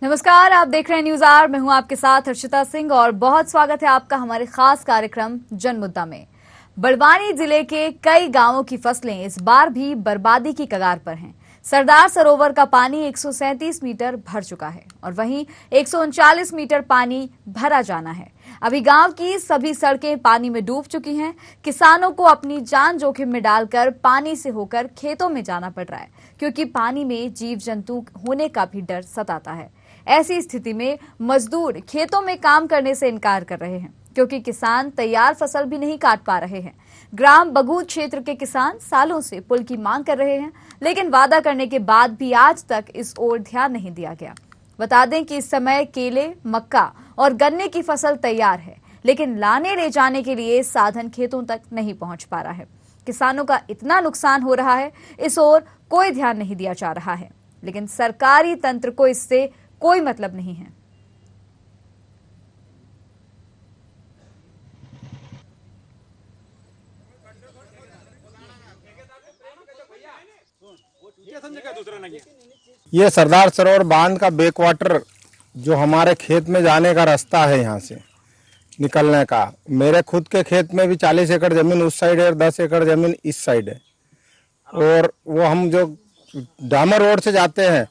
नमस्कार, आप देख रहे हैं न्यूज आवर। मैं हूं आपके साथ हर्षिता सिंह और बहुत स्वागत है आपका हमारे खास कार्यक्रम जन मुद्दा में। बड़वानी जिले के कई गांवों की फसलें इस बार भी बर्बादी की कगार पर हैं। सरदार सरोवर का पानी 137 मीटर भर चुका है और वहीं 139 मीटर पानी भरा जाना है। अभी गांव की सभी सड़कें पानी में डूब चुकी हैं। किसानों को अपनी जान जोखिम में डालकर पानी से होकर खेतों में जाना पड़ रहा है, क्योंकि पानी में जीव जंतु होने का भी डर सताता है। ऐसी स्थिति में मजदूर खेतों में काम करने से इनकार कर रहे हैं, क्योंकि किसान तैयार फसल भी नहीं काट पा रहे हैं। ग्राम बगूद क्षेत्र के किसान सालों से पुल की मांग कर रहे हैं, लेकिन वादा करने के बाद भी आज तक इस ओर ध्यान नहीं दिया गया। बता दें कि इस समय केले, मक्का और गन्ने की फसल तैयार है, लेकिन लाने ले जाने के लिए साधन खेतों तक नहीं पहुंच पा रहा है। किसानों का इतना नुकसान हो रहा है, इस ओर कोई ध्यान नहीं दिया जा रहा है, लेकिन सरकारी तंत्र को इससे कोई मतलब नहीं है। ये सरदार सरोवर बांध का बैक वाटर जो हमारे खेत में जाने का रास्ता है, यहाँ से निकलने का। मेरे खुद के खेत में भी 40 एकड़ जमीन उस साइड है और 10 एकड़ जमीन इस साइड है। और वो हम जो डामर रोड से जाते हैं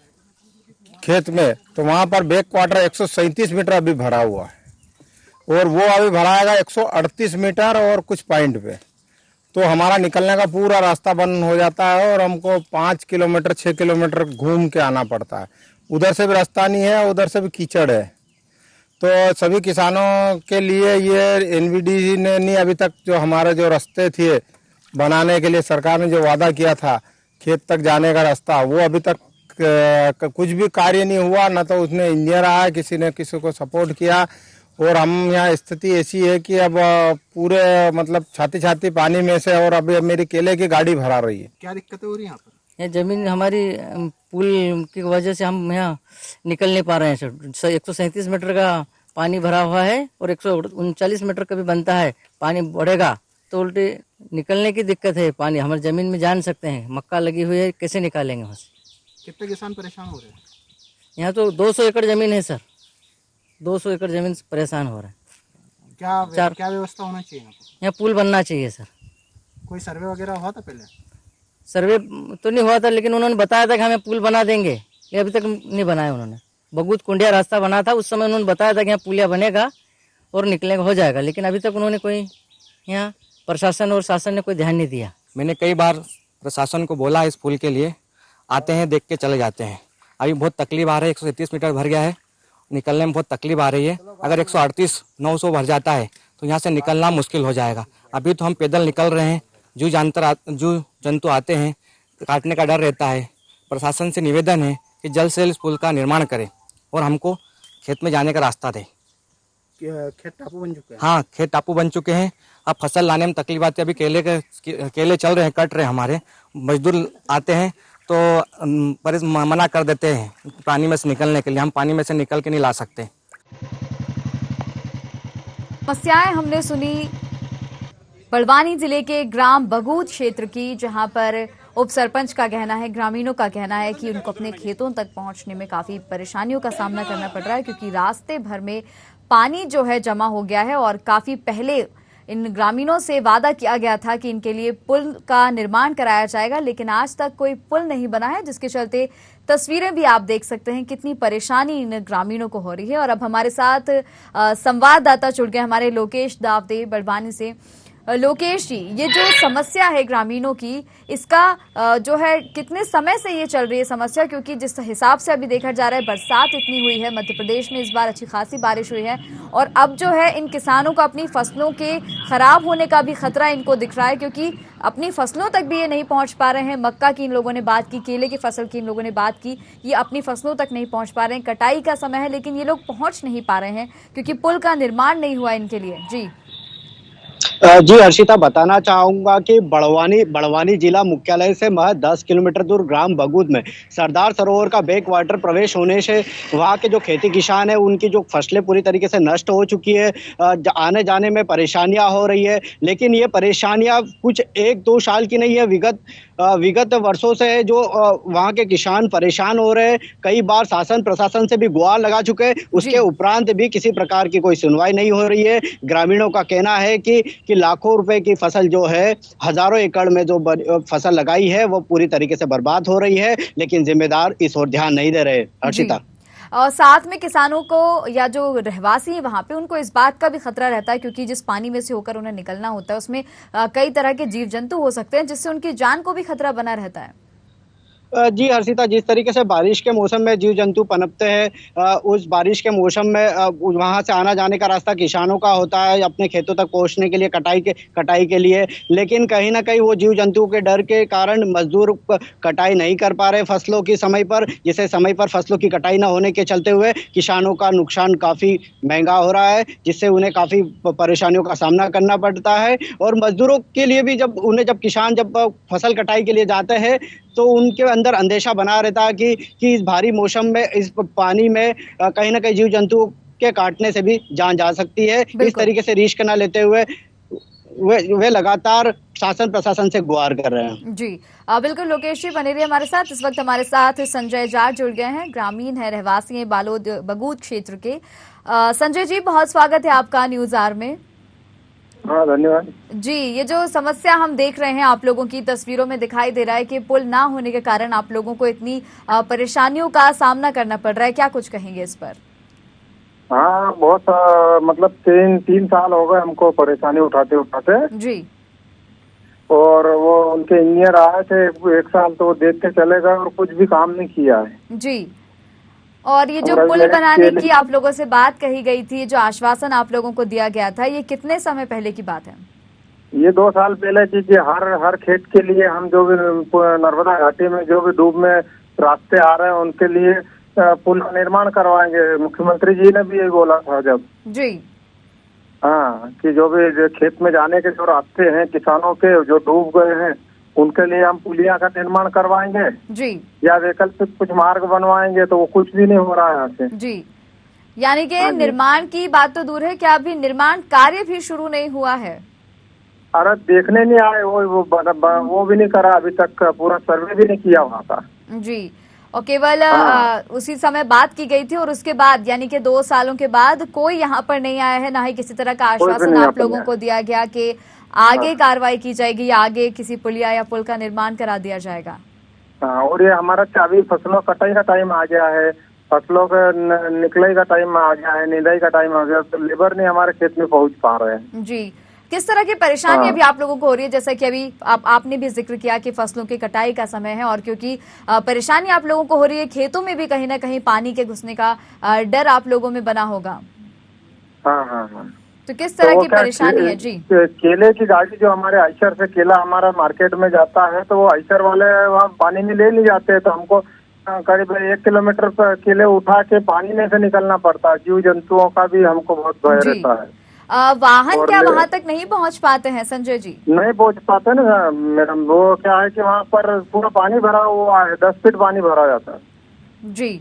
खेत में, तो वहाँ पर बैक वाटर 137 मीटर अभी भरा हुआ है और वो अभी भराएगा 138 मीटर और कुछ पॉइंट पे। तो हमारा निकलने का पूरा रास्ता बंद हो जाता है और हमको 5 किलोमीटर 6 किलोमीटर घूम के आना पड़ता है। उधर से भी रास्ता नहीं है, उधर से भी कीचड़ है। तो सभी किसानों के लिए ये एनवीडीसी ने नहीं अभी तक जो हमारे जो रास्ते थे बनाने के लिए सरकार ने जो वादा किया था खेत तक जाने का रास्ता, वो अभी तक कुछ भी कार्य नहीं हुआ। न तो उसने इंजीनियर आया, किसी ने किसी को सपोर्ट किया। और हम यहाँ स्थिति ऐसी है कि अब पूरे मतलब छाती छाती पानी में से, और अभी मेरी केले की गाड़ी भरा रही है। क्या दिक्कतें हो रही है यहाँ पर? ये जमीन हमारी पुल की वजह से हम यहाँ निकल नहीं पा रहे हैं सर। 137 मीटर का पानी भरा हुआ है और 139 मीटर का भी बनता है। पानी बढ़ेगा तो उल्टे निकलने की दिक्कत है। पानी हमारी जमीन में जान सकते हैं, मक्का लगी हुई है, कैसे निकालेंगे वहाँ से? कितने किसान परेशान हो रहे हैं? यहाँ तो 200 एकड़ जमीन है सर। 200 एकड़ जमीन से परेशान हो रहे हैं। क्या व्यवस्था होना चाहिए यहाँ पर? यहाँ पुल बनना चाहिए सर। कोई सर्वे वगैरह हुआ था पहले? सर्वे तो नहीं हुआ था, लेकिन उन्होंने बताया था कि हमें पुल बना देंगे। ये अभी तक नहीं बनाया उन्होंने। बगूद कुंडिया रास्ता बना था, उस समय उन्होंने बताया था कि यहाँ पुलिया बनेगा और निकलेगा, हो जाएगा, लेकिन अभी तक उन्होंने कोई यहाँ प्रशासन और शासन ने कोई ध्यान नहीं दिया। मैंने कई बार प्रशासन को बोला इस पुल के लिए, आते हैं देख के चले जाते हैं। अभी बहुत तकलीफ आ रही है। 137 मीटर भर गया है, निकलने में बहुत तकलीफ आ रही है। अगर 138-900 भर जाता है तो यहाँ से निकलना मुश्किल हो जाएगा। अभी तो हम पैदल निकल रहे हैं। जो जंतु आते हैं, काटने का डर रहता है। प्रशासन से निवेदन है कि जल्द से जल्द इस पुल का निर्माण करें और हमको खेत में जाने का रास्ता दें। खेत टापू बन चुके हैं? हाँ, खेत टापू बन चुके हैं। अब फसल लाने में तकलीफ आती है। अभी केले चल रहे हैं, कट रहे हैं। हमारे मजदूर आते हैं तो मना कर देते हैं पानी में से निकलने के लिए। हम पानी में से निकल के नहीं ला सकते। समस्याएं हमने सुनी बड़वानी जिले के ग्राम बगूद क्षेत्र की, जहां पर उप सरपंच का कहना है, ग्रामीणों का कहना है कि उनको अपने खेतों तक पहुंचने में काफी परेशानियों का सामना करना पड़ रहा है, क्योंकि रास्ते भर में पानी जो है जमा हो गया है। और काफी पहले इन ग्रामीणों से वादा किया गया था कि इनके लिए पुल का निर्माण कराया जाएगा, लेकिन आज तक कोई पुल नहीं बना है, जिसके चलते तस्वीरें भी आप देख सकते हैं कितनी परेशानी इन ग्रामीणों को हो रही है। और अब हमारे साथ संवाददाता जुड़ गए हमारे लोकेश दावदे बड़वानी से। लोकेश जी, ये जो समस्या है ग्रामीणों की, इसका जो है कितने समय से ये चल रही है समस्या? क्योंकि जिस हिसाब से अभी देखा जा रहा है, बरसात इतनी हुई है, मध्य प्रदेश में इस बार अच्छी खासी बारिश हुई है, और अब जो है इन किसानों को अपनी फसलों के खराब होने का भी खतरा इनको दिख रहा है, क्योंकि अपनी फसलों तक भी ये नहीं पहुंच पा रहे हैं। मक्का की इन लोगों ने बात की, केले की फसल की इन लोगों ने बात की, ये अपनी फसलों तक नहीं पहुंच पा रहे हैं। कटाई का समय है, लेकिन ये लोग पहुंच नहीं पा रहे हैं क्योंकि पुल का निर्माण नहीं हुआ इनके लिए। जी हर्षिता, बताना चाहूंगा कि बड़वानी जिला मुख्यालय से महज 10 किलोमीटर दूर ग्राम बगूद में सरदार सरोवर का बैक वाटर प्रवेश होने से वहां के जो खेती किसान है उनकी जो फसलें पूरी तरीके से नष्ट हो चुकी है। आने जाने में परेशानियां हो रही है, लेकिन ये परेशानियां कुछ 1-2 साल की नहीं है। विगत विगत वर्षों से जो वहाँ के किसान परेशान हो रहे हैं, कई बार शासन प्रशासन से भी गुहार लगा चुके हैं, उसके उपरांत भी किसी प्रकार की कोई सुनवाई नहीं हो रही है। ग्रामीणों का कहना है कि लाखों रुपए की फसल जो है, हजारों एकड़ में जो फसल लगाई है वो पूरी तरीके से बर्बाद हो रही है, लेकिन जिम्मेदार इस ओर ध्यान नहीं दे रहे। हर्षिता, और साथ में किसानों को या जो रहवासी हैं वहां पे, उनको इस बात का भी खतरा रहता है क्योंकि जिस पानी में से होकर उन्हें निकलना होता है उसमें कई तरह के जीव जंतु हो सकते हैं, जिससे उनकी जान को भी खतरा बना रहता है। जी हर्षिता, जिस तरीके से बारिश के मौसम में जीव जंतु पनपते हैं, उस बारिश के मौसम में वहां से आना जाने का रास्ता किसानों का होता है अपने खेतों तक पहुंचने के लिए, कटाई के लिए, लेकिन कहीं ना कहीं वो जीव जंतु के डर के कारण मजदूर कटाई नहीं कर पा रहे फसलों की समय पर, जिससे समय पर फसलों की कटाई न होने के चलते हुए किसानों का नुकसान काफी महंगा हो रहा है, जिससे उन्हें काफी परेशानियों का सामना करना पड़ता है। और मजदूरों के लिए भी जब किसान फसल कटाई के लिए जाते हैं तो उनके अंदर अंदेशा बना रहता है कि इस भारी मौसम में, इस पानी में कहीं ना कहीं जीव जंतु के काटने से भी जान जा सकती है। इस तरीके से रिस्क न लेते हुए वे लगातार शासन प्रशासन से गुहार कर रहे हैं। जी बिल्कुल, लोकेश जी बने रहिए हमारे साथ। इस वक्त हमारे साथ संजय जाट जुड़ गए हैं, ग्रामीण है, रहवासी हैं बालोद बगूद क्षेत्र के। संजय जी, बहुत स्वागत है आपका न्यूज आवर में। हाँ, धन्यवाद जी। ये जो समस्या हम देख रहे हैं, आप लोगों की तस्वीरों में दिखाई दे रहा है कि पुल ना होने के कारण आप लोगों को इतनी परेशानियों का सामना करना पड़ रहा है, क्या कुछ कहेंगे इस पर? हाँ, बहुत मतलब तीन साल हो गए हमको परेशानी उठाते जी। और वो उनके इंजीनियर आए थे 1 साल, तो वो देख के चले गए और कुछ भी काम नहीं किया है। जी। और ये जो पुल बनाने की आप लोगों से बात कही गई थी, जो आश्वासन आप लोगों को दिया गया था, ये कितने समय पहले की बात है? ये 2 साल पहले की हर खेत के लिए हम जो भी नर्मदा घाटी में जो भी डूब में रास्ते आ रहे हैं उनके लिए पुल का निर्माण करवाएंगे। मुख्यमंत्री जी ने भी ये बोला था जब। जी। हाँ, कि जो भी खेत में जाने के जो रास्ते हैं किसानों के जो डूब गए हैं उनके लिए हम पुलिया का निर्माण करवाएंगे जी, या वैकल्पिक कुछ मार्ग बनवाएंगे, तो वो कुछ भी नहीं हो रहा है यहाँ से। जी, यानी कि निर्माण की बात तो दूर है, क्या अभी निर्माण कार्य भी शुरू नहीं हुआ है? अरे देखने नहीं आए, वो भी नहीं करा अभी तक, पूरा सर्वे भी नहीं किया वहाँ का। जी। और केवल उसी समय बात की गई थी और उसके बाद यानी कि 2 सालों के बाद कोई यहाँ पर नहीं आया है, ना ही किसी तरह का आश्वासन आप लोगों को दिया गया कि आगे कार्रवाई की जाएगी या आगे किसी पुलिया या पुल का निर्माण करा दिया जाएगा। हाँ, और ये हमारा अभी फसलों कटाई का टाइम आ गया है, फसलों का निकलाई का टाइम आ गया है, निदाई का टाइम आ गया, तो लेबर नहीं हमारे खेत में पहुंच पा रहे हैं। जी। किस तरह की परेशानी अभी आप लोगों को हो रही है? जैसा कि अभी आपने भी जिक्र किया कि फसलों की कटाई का समय है और क्योंकि परेशानी आप लोगों को हो रही है, खेतों में भी कहीं ना कहीं पानी के घुसने का डर आप लोगों में बना होगा। हाँ हाँ हाँ। तो किस तरह की परेशानी है? जी। केले की गाड़ी जो हमारे आइसर से केला हमारा मार्केट में जाता है, तो वो आइसर वाले वहाँ पानी में ले नहीं जाते, तो हमको करीब 1 किलोमीटर पर केले उठा के पानी में से निकलना पड़ता है। जीव जंतुओं का भी हमको बहुत भय रहता है। वाहन क्या वहाँ तक नहीं पहुँच पाते हैं संजय जी? नहीं पहुँच पाते ना मैडम, वो क्या है कि वहाँ पर पूरा पानी भरा हुआ है, 10 फीट पानी भरा जाता है। जी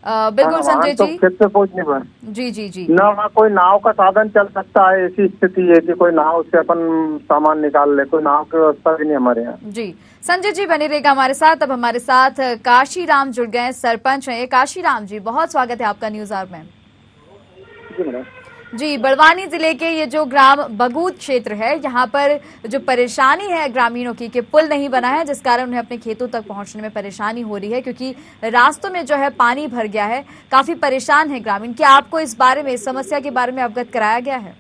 बिल्कुल संजय तो जी। खेत पे पहुँच नहीं पाए। जी जी जी। न वहाँ कोई नाव का साधन चल सकता है, ऐसी स्थिति है कि कोई नाव से अपन सामान निकाल ले, कोई नाव की व्यवस्था भी नहीं हमारे यहाँ। जी संजय जी बने रहेगा हमारे साथ। अब हमारे साथ काशीराम जुड़ गए, सरपंच हैं काशीराम जी, बहुत स्वागत है आपका न्यूज आवर में। जी, बड़वानी जिले के ये जो ग्राम बगूद क्षेत्र है, यहाँ पर जो परेशानी है ग्रामीणों की कि पुल नहीं बना है, जिस कारण उन्हें अपने खेतों तक पहुंचने में परेशानी हो रही है क्योंकि रास्तों में जो है पानी भर गया है, काफी परेशान है ग्रामीण। क्या आपको इस बारे में, इस समस्या के बारे में अवगत कराया गया है?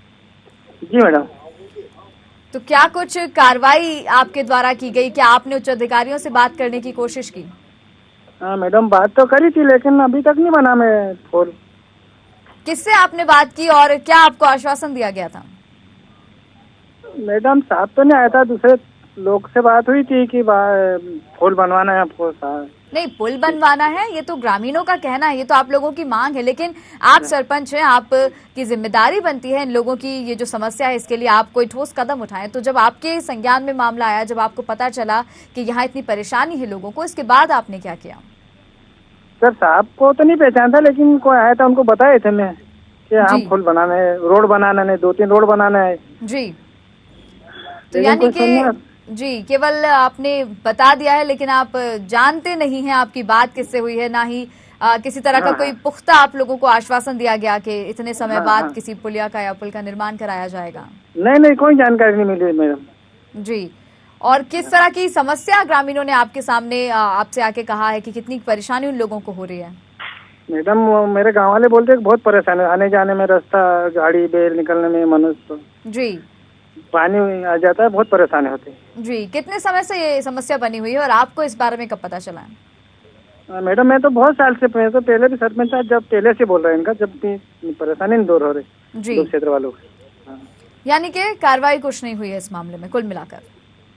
जी मैडम। तो क्या कुछ कार्रवाई आपके द्वारा की गई? क्या आपने उच्च अधिकारियों से बात करने की कोशिश की? हाँ मैडम, बात तो करी थी लेकिन अभी तक नहीं बना मैं पुल। किससे आपने बात की और क्या आपको आश्वासन दिया गया था? मैडम साहब तो नहीं आया था, दूसरे लोग से बात हुई थी कि पुल बनवाना है आपको। नहीं, पुल बनवाना है ये तो ग्रामीणों का कहना है, ये तो आप लोगों की मांग है, लेकिन आप सरपंच हैं, आपकी जिम्मेदारी बनती है इन लोगों की ये जो समस्या है इसके लिए आप कोई ठोस कदम उठाएं। तो जब आपके संज्ञान में मामला आया, जब आपको पता चला कि यहाँ इतनी परेशानी है लोगों को, इसके बाद आपने क्या किया? सर साहब को तो नहीं पहचान था, लेकिन कोई आया था उनको बताए थे मैं कि हाँ पुल बनाना है, रोड बनाना है, 2-3 रोड बनाना है। जी। तो यानी कि जी, केवल आपने बता दिया है लेकिन आप जानते नहीं हैं आपकी बात किससे हुई है, ना ही किसी तरह का कोई पुख्ता आप लोगों को आश्वासन दिया गया कि इतने समय बाद किसी पुलिया का या पुल का निर्माण कराया जाएगा। नहीं, कोई जानकारी नहीं मिली मैडम। जी, और किस तरह की समस्या ग्रामीणों ने आपके सामने आपसे आके कहा है कि कितनी परेशानी उन लोगों को हो रही है? मैडम मेरे गांव वाले बोलते हैं कि बहुत परेशान है, आने जाने में, रास्ता, गाड़ी बैल निकलने में, मनुष्य जी, पानी आ जाता है, बहुत परेशानी होती है। जी, कितने समय से ये समस्या बनी हुई है और आपको इस बारे में कब पता चला है? मैडम मैं तो बहुत साल से, मैं तो पहले भी सरपंच था, जब पहले से बोल रहे हैं इनका, जब भी परेशानी नहीं दूर हो रही जी, दो क्षेत्र वालों की। यानी कि कार्रवाई कुछ नहीं हुई है इस मामले में कुल मिलाकर?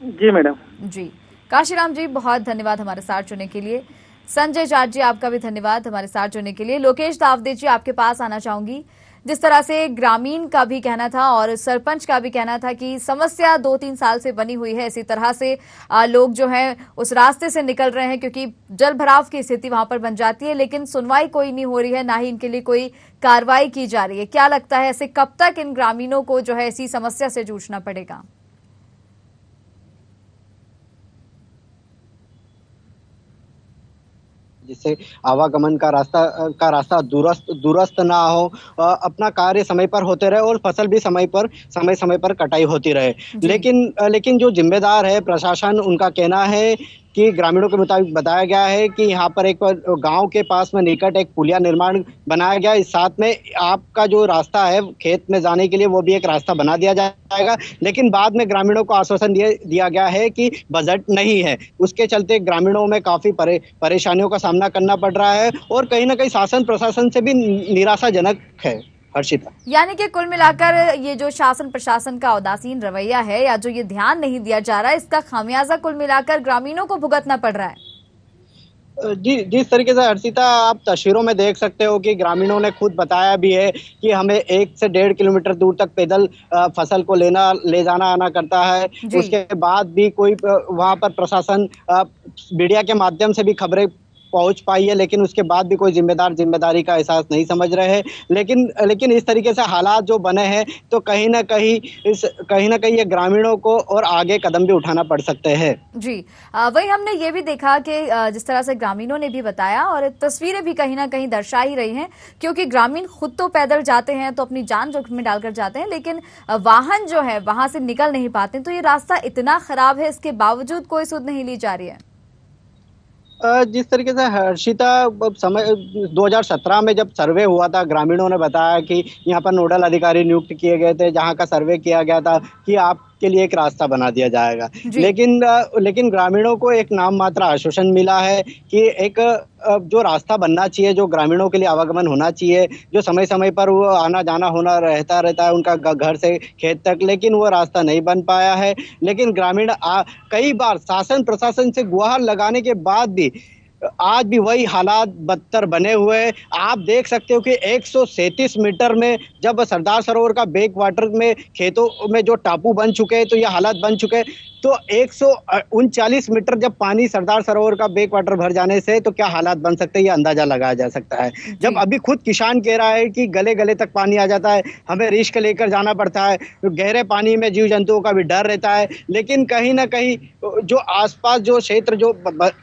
जी मैडम। जी, काशीराम जी बहुत धन्यवाद हमारे साथ जुड़ने के लिए। संजय जाट जी आपका भी धन्यवाद हमारे साथ जुड़ने के लिए। लोकेश दावदे जी आपके पास आना चाहूंगी। जिस तरह से ग्रामीण का भी कहना था और सरपंच का भी कहना था कि समस्या 2-3 साल से बनी हुई है, इसी तरह से लोग जो हैं उस रास्ते से निकल रहे हैं क्योंकि जल भराव की स्थिति वहां पर बन जाती है, लेकिन सुनवाई कोई नहीं हो रही है, ना ही इनके लिए कोई कार्रवाई की जा रही है। क्या लगता है ऐसे कब तक इन ग्रामीणों को जो है इसी समस्या से जूझना पड़ेगा? जिससे आवागमन का रास्ता दुरुस्त ना हो, अपना कार्य समय पर होते रहे और फसल भी समय पर कटाई होती रहे। लेकिन जो जिम्मेदार है प्रशासन, उनका कहना है कि ग्रामीणों के मुताबिक बताया गया है कि यहाँ पर एक गांव के पास में निकट एक पुलिया निर्माण बनाया गया। इस साथ में आपका जो रास्ता है खेत में जाने के लिए वो भी एक रास्ता बना दिया जाएगा, लेकिन बाद में ग्रामीणों को आश्वासन दिया गया है कि बजट नहीं है। उसके चलते ग्रामीणों में काफी परेशानियों का सामना करना पड़ रहा है और कहीं ना कहीं शासन प्रशासन से भी निराशाजनक है। हर्षिता, यानी कि कुल मिलाकर ये जो शासन प्रशासन का उदासीन रवैया है या जो ये ध्यान नहीं दिया जा रहा है, इसका खामियाजा कुल मिलाकर ग्रामीणों को भुगतना पड़ रहा है। जी, जिस तरीके से हर्षिता आप तस्वीरों में देख सकते हो कि ग्रामीणों ने खुद बताया भी है कि हमें 1 से 1.5 किलोमीटर दूर तक पैदल फसल को ले जाना आना करता है। उसके बाद भी कोई वहां पर प्रशासन मीडिया के माध्यम से भी खबरें पहुंच पाई है, लेकिन उसके बाद भी कोई जिम्मेदारी का एहसास नहीं समझ रहे हैं। लेकिन इस तरीके से हालात जो बने हैं तो कहीं ना कहीं ये ग्रामीणों को और आगे कदम भी उठाना पड़ सकते हैं। जी, वही हमने ये भी देखा कि जिस तरह से ग्रामीणों ने भी बताया और तस्वीरें भी कहीं ना कहीं दर्शा ही रही हैं, क्योंकि ग्रामीण खुद तो पैदल जाते हैं तो अपनी जान जोखिम में डालकर जाते हैं, लेकिन वाहन जो है वहां से निकल नहीं पाते। तो ये रास्ता इतना खराब है, इसके बावजूद कोई सुध नहीं ली जा रही है। जिस तरीके से हर्षिता समय 2017 में जब सर्वे हुआ था, ग्रामीणों ने बताया कि यहाँ पर नोडल अधिकारी नियुक्त किए गए थे, जहाँ का सर्वे किया गया था कि आपके लिए एक रास्ता बना दिया जाएगा। लेकिन ग्रामीणों को एक नाम मात्र आश्वासन मिला है कि एक जो रास्ता बनना चाहिए, जो ग्रामीणों के लिए आवागमन होना चाहिए, जो समय समय पर वो आना जाना होना रहता है उनका घर से खेत तक, लेकिन वो रास्ता नहीं बन पाया है। लेकिन ग्रामीण कई बार शासन प्रशासन से गुहार लगाने के बाद भी आज भी वही हालात बदतर बने हुए हैं। आप देख सकते हो कि 137 मीटर में जब सरदार सरोवर का बैक वाटर में खेतों में जो टापू बन चुके हैं, तो ये हालात बन चुके हैं, तो 139 मीटर जब पानी सरदार सरोवर का बैक वाटर भर जाने से तो क्या हालात बन सकते हैं, ये अंदाजा लगाया जा सकता है। जब अभी खुद किसान कह रहा है कि गले गले तक पानी आ जाता है, हमें रिस्क लेकर जाना पड़ता है, गहरे पानी में जीव जंतुओं का भी डर रहता है। लेकिन कहीं ना कहीं जो आसपास जो क्षेत्र जो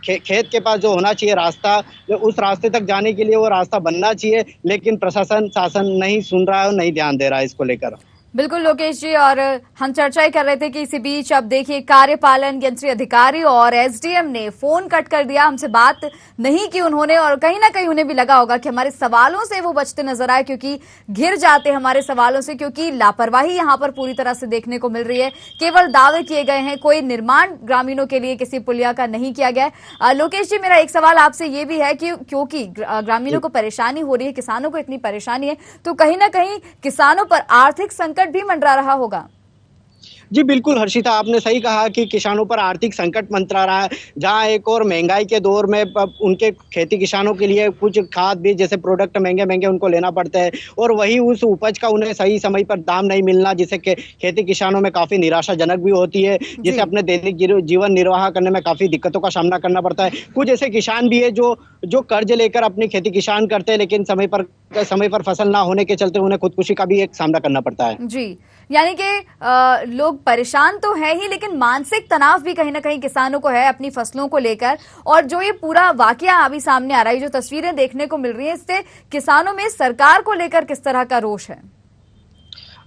खेत के पास जो होना चाहिए रास्ता, उस रास्ते तक जाने के लिए वो रास्ता बनना चाहिए, लेकिन प्रशासन शासन नहीं सुन रहा है और नहीं ध्यान दे रहा है इसको लेकर। बिल्कुल लोकेश जी, और हम चर्चा ही कर रहे थे कि इसी बीच अब देखिए कार्यपालन यंत्री अधिकारी और एसडीएम ने फोन कट कर दिया, हमसे बात नहीं की उन्होंने, और कहीं ना कहीं उन्हें भी लगा होगा कि हमारे सवालों से वो बचते नजर आए, क्योंकि घिर जाते हमारे सवालों से, क्योंकि लापरवाही यहाँ पर पूरी तरह से देखने को मिल रही है। केवल दावे किए गए हैं, कोई निर्माण ग्रामीणों के लिए किसी पुलिया का नहीं किया गया है। लोकेश जी, मेरा एक सवाल आपसे ये भी है कि क्योंकि ग्रामीणों को परेशानी हो रही है, किसानों को इतनी परेशानी है, तो कहीं ना कहीं किसानों पर आर्थिक संकट भी मंडरा रहा होगा। जी बिल्कुल हर्षिता, आपने सही कहा कि किसानों पर आर्थिक संकट मंत्रा रहा है, जहां एक और महंगाई के दौर में उनके खेती किसानों के लिए कुछ खाद बीज जैसे प्रोडक्ट महंगे उनको लेना पड़ते हैं, और वही उस उपज का उन्हें सही समय पर दाम नहीं मिलना, जिससे खेती किसानों में काफी निराशाजनक भी होती है, जिससे अपने दैनिक जीवन निर्वाह करने में काफी दिक्कतों का सामना करना पड़ता है। कुछ ऐसे किसान भी है जो कर्ज लेकर अपनी खेती किसान करते हैं, लेकिन समय पर फसल ना होने के चलते उन्हें खुदकुशी का भी एक सामना करना पड़ता है। जी, यानी कि लोग परेशान तो है ही, लेकिन मानसिक तनाव भी कहीं ना कहीं किसानों को है अपनी फसलों को लेकर। और जो ये पूरा वाकया अभी सामने आ रहा है, जो तस्वीरें देखने को मिल रही है, इससे किसानों में सरकार को लेकर किस तरह का रोष है?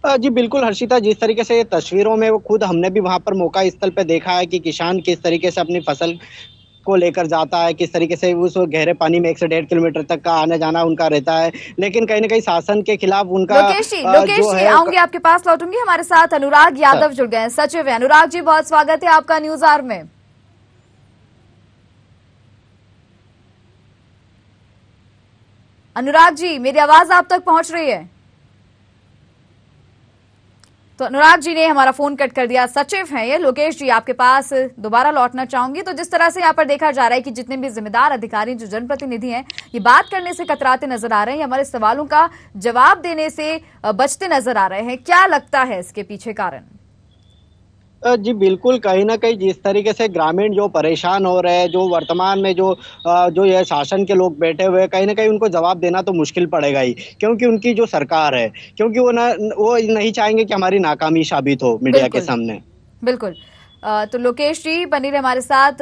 जी बिल्कुल हर्षिता, जिस तरीके से तस्वीरों में वो खुद हमने भी वहां पर मौका स्थल पे देखा है कि किसान किस तरीके से अपनी फसल को लेकर जाता है, किस तरीके से उस गहरे पानी में 1 से 1.5 किलोमीटर तक का आना जाना उनका रहता है, लेकिन कहीं ना कहीं शासन के खिलाफ उनका लोकेश जी आऊंगी आपके पास, लौटूंगी। हमारे साथ अनुराग यादव जुड़ गए हैं, सचिव है। अनुराग जी, बहुत स्वागत है आपका न्यूज आवर में। अनुराग जी, मेरी आवाज आप तक पहुंच रही है? तो अनुराग जी ने हमारा फोन कट कर दिया। सचिव हैं ये। लोकेश जी, आपके पास दोबारा लौटना चाहूंगी। तो जिस तरह से यहाँ पर देखा जा रहा है कि जितने भी जिम्मेदार अधिकारी, जो जनप्रतिनिधि हैं, ये बात करने से कतराते नजर आ रहे हैं, हमारे सवालों का जवाब देने से बचते नजर आ रहे हैं। क्या लगता है इसके पीछे कारण? जी बिल्कुल, कहीं ना कहीं जिस तरीके से ग्रामीण जो परेशान हो रहे हैं, जो वर्तमान में जो ये शासन के लोग बैठे हुए हैं, कहीं ना कहीं उनको जवाब देना तो मुश्किल पड़ेगा ही, क्योंकि उनकी जो सरकार है, क्योंकि वो नहीं चाहेंगे कि हमारी नाकामी साबित हो मीडिया के सामने। बिल्कुल। तो लोकेश जी बनी रहे हमारे साथ।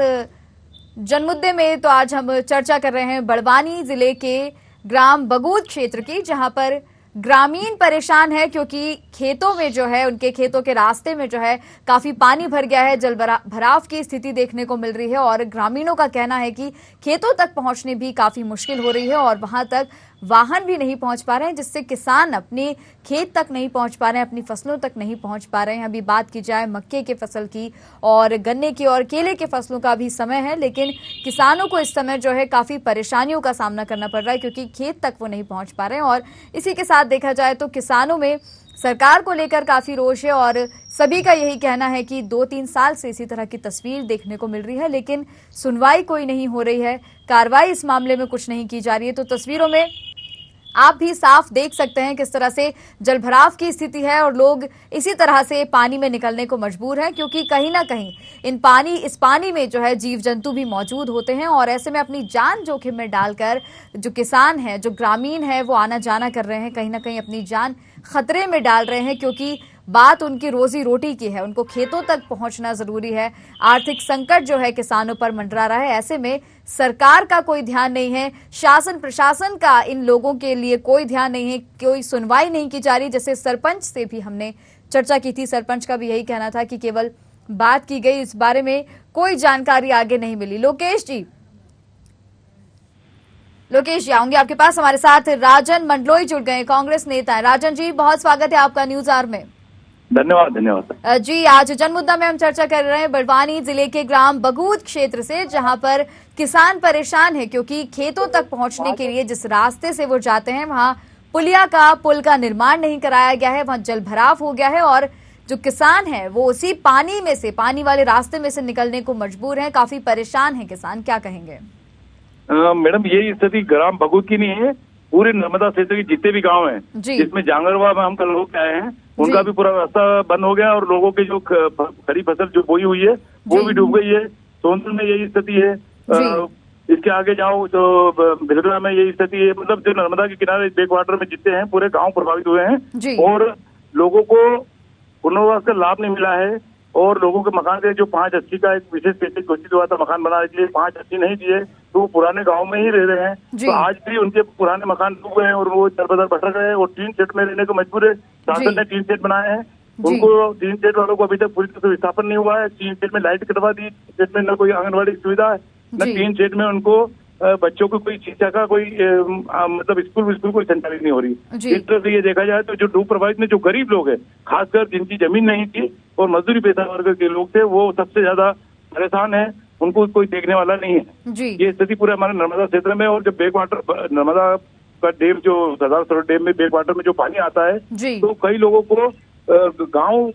जनमुद्दे में तो आज हम चर्चा कर रहे हैं बड़वानी जिले के ग्राम बगूद क्षेत्र की, जहां पर ग्रामीण परेशान है क्योंकि खेतों में जो है, उनके खेतों के रास्ते में जो है काफी पानी भर गया है, जल भराव की स्थिति देखने को मिल रही है। और ग्रामीणों का कहना है कि खेतों तक पहुंचने भी काफी मुश्किल हो रही है और वहां तक वाहन भी नहीं पहुंच पा रहे हैं, जिससे किसान अपने खेत तक नहीं पहुंच पा रहे हैं, अपनी फसलों तक नहीं पहुंच पा रहे हैं। अभी बात की जाए मक्के के फसल की और गन्ने की और केले के फसलों का भी समय है, लेकिन किसानों को इस समय जो है काफी परेशानियों का सामना करना पड़ रहा है क्योंकि खेत तक वो नहीं पहुंच पा रहे हैं। और इसी के साथ देखा जाए तो किसानों में सरकार को लेकर काफी रोष है और सभी का यही कहना है कि 2-3 साल से इसी तरह की तस्वीर देखने को मिल रही है, लेकिन सुनवाई कोई नहीं हो रही है, कार्रवाई इस मामले में कुछ नहीं की जा रही है। तो तस्वीरों में आप भी साफ देख सकते हैं किस तरह से जलभराव की स्थिति है और लोग इसी तरह से पानी में निकलने को मजबूर हैं, क्योंकि कहीं ना कहीं इस पानी में जो है जीव जंतु भी मौजूद होते हैं। और ऐसे में अपनी जान जोखिम में डालकर जो किसान हैं, जो ग्रामीण हैं, वो आना जाना कर रहे हैं, कहीं ना कहीं अपनी जान खतरे में डाल रहे हैं, क्योंकि बात उनकी रोजी रोटी की है, उनको खेतों तक पहुंचना जरूरी है। आर्थिक संकट जो है किसानों पर मंडरा रहा है। ऐसे में सरकार का कोई ध्यान नहीं है, शासन प्रशासन का इन लोगों के लिए कोई ध्यान नहीं है, कोई सुनवाई नहीं की जा रही। जैसे सरपंच से भी हमने चर्चा की थी, सरपंच का भी यही कहना था कि केवल बात की गई, इस बारे में कोई जानकारी आगे नहीं मिली। लोकेश जी आऊंगी आपके पास। हमारे साथ राजन मंडलोई जुड़ गए, कांग्रेस नेता है। राजन जी, बहुत स्वागत है आपका न्यूज आवर में। धन्यवाद जी, आज जनमुद्दा में हम चर्चा कर रहे हैं बड़वानी जिले के ग्राम बगूद क्षेत्र से, जहां पर किसान परेशान है क्योंकि खेतों तक पहुंचने के लिए जिस रास्ते से वो जाते हैं, वहां पुल का निर्माण नहीं कराया गया है, वहां जल भराव हो गया है और जो किसान है वो उसी पानी वाले रास्ते में से निकलने को मजबूर है। काफी परेशान है किसान, क्या कहेंगे? मैडम, ये स्थिति ग्राम बगूद की नहीं है, पूरे नर्मदा क्षेत्र के जितने भी गांव हैं, जिसमें जांगरवा में हम कल होकर आए हैं, उनका भी पूरा रास्ता बंद हो गया और लोगों की जो खड़ी फसल जो बोई हुई है वो भी डूब गई है। सोनपुर में यही स्थिति है, इसके आगे जाओ तो भिलगड़ा में यही स्थिति है। मतलब जो नर्मदा के किनारे बैक वाटर में जितने हैं पूरे गांव प्रभावित हुए हैं और लोगों को पुनर्वास का लाभ नहीं मिला है। और लोगों के मकान के जो 580 का एक विशेष पैकेज घोषित हुआ था मकान बनाने के लिए, 580 नहीं दिए तो वो पुराने गांव में ही रह रहे हैं। तो आज भी उनके पुराने मकान डूब गए हैं और वो दर बदर भटक गए और टीन शेड में रहने को मजबूर है। शासन ने टीन शेड बनाए हैं, उनको टीन शेड वालों को अभी तक पूरी तरह से विस्थापन नहीं हुआ है। टीन शेड में लाइट कटवा दी, शेड में न कोई आंगनबाड़ी सुविधा है, न टीन शेड में उनको बच्चों को कोई शिक्षा का कोई मतलब स्कूल कोई संचालित नहीं हो रही। इस तरह से ये देखा जाए तो जो डूब प्रभावित में जो गरीब लोग हैं, खासकर जिनकी जमीन नहीं थी और मजदूरी पेशा वर्ग के लोग थे, वो सबसे ज्यादा परेशान है, उनको कोई देखने वाला नहीं है। ये स्थिति पूरे हमारे नर्मदा क्षेत्र में। और जब बैक वाटर नर्मदा का डैम, जो सरदार सरोवर डैम में बैक वाटर में जो पानी आता है, तो कई लोगों को गाँव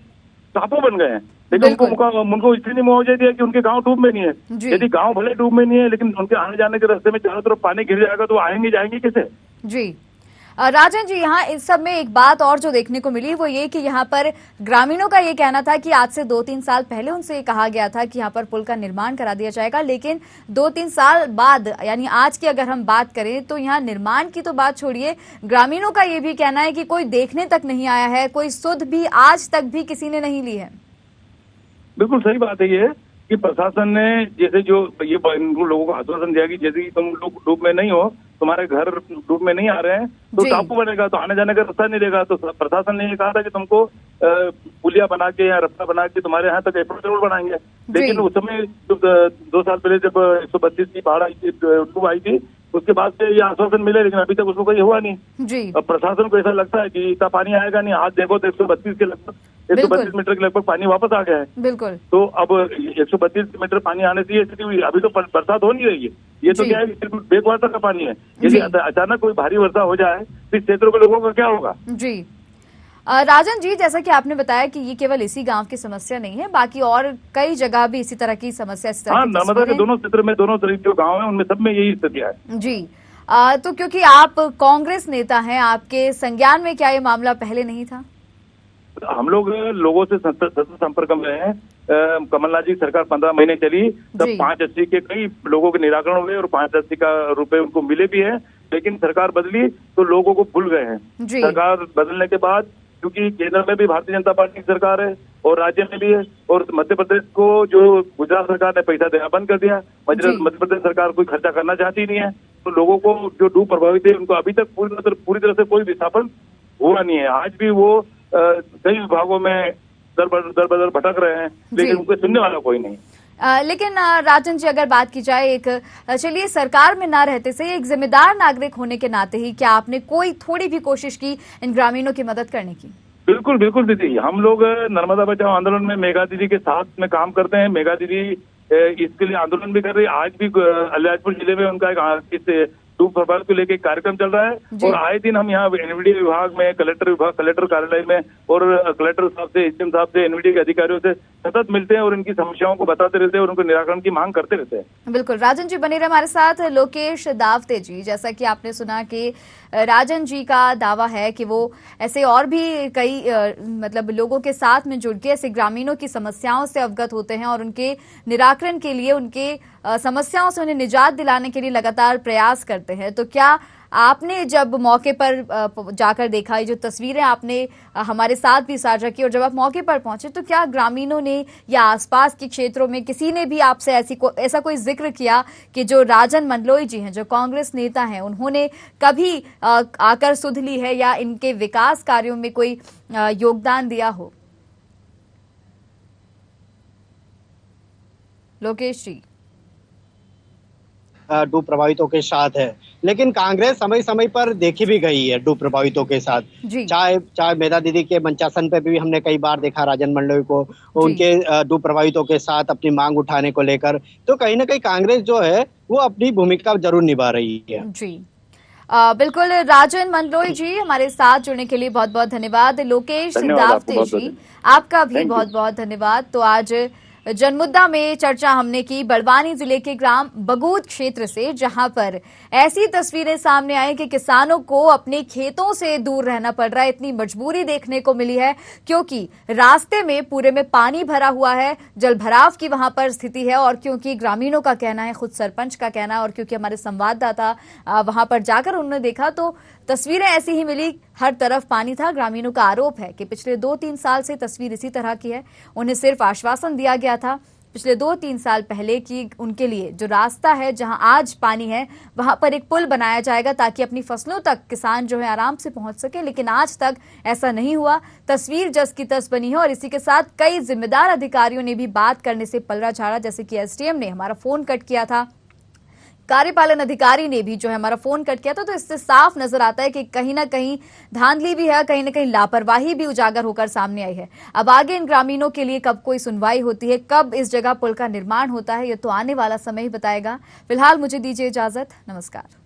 टापू बन गए हैं, लेकिन उनको इतनी मुआवजा दिया कि उनके गांव डूब में नहीं है। यदि गांव भले डूब में नहीं है, लेकिन उनके आने जाने के रास्ते में चारों तरफ पानी घिर जाएगा तो आएंगे जाएंगे कैसे? जी, राजन जी, यहाँ इस सब में एक बात और जो देखने को मिली वो ये कि यहाँ पर ग्रामीणों का ये कहना था कि आज से 2-3 साल पहले उनसे कहा गया था कि यहाँ पर पुल का निर्माण करा दिया जाएगा, लेकिन 2-3 साल बाद यानी आज की अगर हम बात करें तो यहाँ निर्माण की तो बात छोड़िए, ग्रामीणों का ये भी कहना है कि कोई देखने तक नहीं आया है, कोई सुध भी आज तक भी किसी ने नहीं ली है। बिल्कुल सही बात है ये कि प्रशासन ने जैसे जो ये लोगों को आश्वासन दिया कि जैसे कि तुम लोग डूब में नहीं हो, तुम्हारे घर डूब में नहीं आ रहे हैं तो टापू बनेगा, तो आने जाने का रास्ता नहीं देगा। तो प्रशासन ने ये कहा था कि तुमको पुलिया बना के या रास्ता बना के तुम्हारे यहाँ तक अप्रोच रोड बनाएंगे, लेकिन उस समय 2 साल पहले जब 132 की बाढ़ डूब आई थी उसके बाद से ये आश्वासन मिले, लेकिन अभी तक उसको कोई हुआ नहीं। अब प्रशासन को ऐसा लगता है कि इतना पानी आएगा नहीं, आज देखो तो 132 के लगभग 132 मीटर के लगभग पानी वापस आ गया है। बिल्कुल। तो अब 132 मीटर पानी आने से ये स्थिति हुई। अभी तो बरसात हो नहीं रही है, ये तो क्या है कि सिर्फ बैक वाटर का पानी है। यदि अचानक कोई भारी वर्षा हो जाए तो इस क्षेत्रों के लोगों का क्या होगा? जी राजन जी, जैसा कि आपने बताया कि ये केवल इसी गांव की समस्या नहीं है, बाकी और कई जगह भी इसी तरह की समस्या हाँ, नर्मदा के दोनों क्षेत्र में दोनों तरह जो गाँव है उनमें सब में यही स्थिति है। जी तो क्योंकि आप कांग्रेस नेता हैं, आपके संज्ञान में क्या ये मामला पहले नहीं था? हम लोग लोगों से सतत संपर्क में रहे हैं। कमलनाथ जी सरकार 15 महीने चली, तब 580 के कई लोगों के निराकरण हुए और 580 का रुपए उनको मिले भी है, लेकिन सरकार बदली तो लोगों को भूल गए हैं। सरकार बदलने के बाद क्योंकि केंद्र में भी भारतीय जनता पार्टी की सरकार है और राज्य में भी है, और मध्य प्रदेश को जो गुजरात सरकार ने पैसा देना बंद कर दिया, मध्य प्रदेश सरकार कोई खर्चा करना चाहती नहीं है, तो लोगों को जो डूब प्रभावित है उनको अभी तक पूरी तरह से कोई विस्थापन हुआ नहीं है। आज भी वो कई विभागों में दर बदर भटक रहे हैं, लेकिन उनको सुनने वाला कोई नहीं। लेकिन राजन जी, अगर बात की जाए चलिए सरकार में ना रहते से एक जिम्मेदार नागरिक होने के नाते ही क्या आपने कोई थोड़ी भी कोशिश की इन ग्रामीणों की मदद करने की? बिल्कुल बिल्कुल दीदी, हम लोग नर्मदा बचाओ आंदोलन में मेघा दीदी के साथ में काम करते हैं। मेघा दीदी इसके लिए आंदोलन भी कर रही है। आज भी अलीराजपुर जिले में उनका एक डूब प्रभावित को लेकर कार्यक्रम चल रहा है, और आए दिन हम यहाँ एनवीडी विभाग में, कलेक्टर कार्यालय में और कलेक्टर साहब से, एसडीएम साहब से, एनवीडी के अधिकारियों से सतत मिलते हैं और इनकी समस्याओं को बताते रहते हैं और उनको निराकरण की मांग करते रहते हैं। बिल्कुल। राजन जी बने रहे हमारे साथ। लोकेश दावते जी, जैसा कि आपने सुना कि राजन जी का दावा है कि वो ऐसे और भी कई मतलब लोगों के साथ में जुड़ के ऐसे ग्रामीणों की समस्याओं से अवगत होते हैं और उनके निराकरण के लिए, उनके समस्याओं से उन्हें निजात दिलाने के लिए लगातार प्रयास करते हैं। तो क्या आपने जब मौके पर जाकर देखा, ये जो तस्वीरें आपने हमारे साथ भी साझा की, और जब आप मौके पर पहुंचे तो क्या ग्रामीणों ने या आसपास के क्षेत्रों में किसी ने भी आपसे ऐसा कोई जिक्र किया कि जो राजन मंडलोई जी हैं, जो कांग्रेस नेता हैं, उन्होंने कभी आकर सुध ली है या इनके विकास कार्यों में कोई योगदान दिया हो? लोकेश जी डूब प्रभावितों के साथ है, लेकिन कांग्रेस समय समय पर देखी भी गई है डूब प्रभावितों के साथ। चाहे मेधा दीदी के मंचासन पे भी हमने कई बार देखा राजन मंडलोई को उनके डूब प्रभावितों के साथ अपनी मांग उठाने को लेकर। तो कहीं ना कहीं कांग्रेस जो है वो अपनी भूमिका जरूर निभा रही है। जी बिल्कुल। राजन मंडलोई जी हमारे साथ जुड़ने के लिए बहुत बहुत धन्यवाद। लोकेश दावते जी आपका भी बहुत बहुत धन्यवाद। तो आज जनमुद्दा में चर्चा हमने की बड़वानी जिले के ग्राम बगूद क्षेत्र से, जहां पर ऐसी तस्वीरें सामने आई कि किसानों को अपने खेतों से दूर रहना पड़ रहा है। इतनी मजबूरी देखने को मिली है क्योंकि रास्ते में पूरे में पानी भरा हुआ है, जल भराव की वहां पर स्थिति है, और क्योंकि ग्रामीणों का कहना है, खुद सरपंच का कहना है, और क्योंकि हमारे संवाददाता वहां पर जाकर उन्होंने देखा तो तस्वीरें ऐसी ही मिली, हर तरफ पानी था। ग्रामीणों का आरोप है कि पिछले 2-3 साल से तस्वीर इसी तरह की है। उन्हें सिर्फ आश्वासन दिया गया था पिछले 2-3 साल पहले कि उनके लिए जो रास्ता है जहां आज पानी है वहां पर एक पुल बनाया जाएगा ताकि अपनी फसलों तक किसान जो है आराम से पहुंच सके, लेकिन आज तक ऐसा नहीं हुआ। तस्वीर जस की तस बनी है और इसी के साथ कई जिम्मेदार अधिकारियों ने भी बात करने से पलड़ा झाड़ा, जैसे कि एसडीएम ने हमारा फोन कट किया था, कार्यपालन अधिकारी ने भी जो है हमारा फोन कट किया था। तो इससे साफ नजर आता है कि कहीं ना कहीं धांधली भी है, कहीं ना कहीं लापरवाही भी उजागर होकर सामने आई है। अब आगे इन ग्रामीणों के लिए कब कोई सुनवाई होती है, कब इस जगह पुल का निर्माण होता है, ये तो आने वाला समय ही बताएगा। फिलहाल मुझे दीजिए इजाजत, नमस्कार।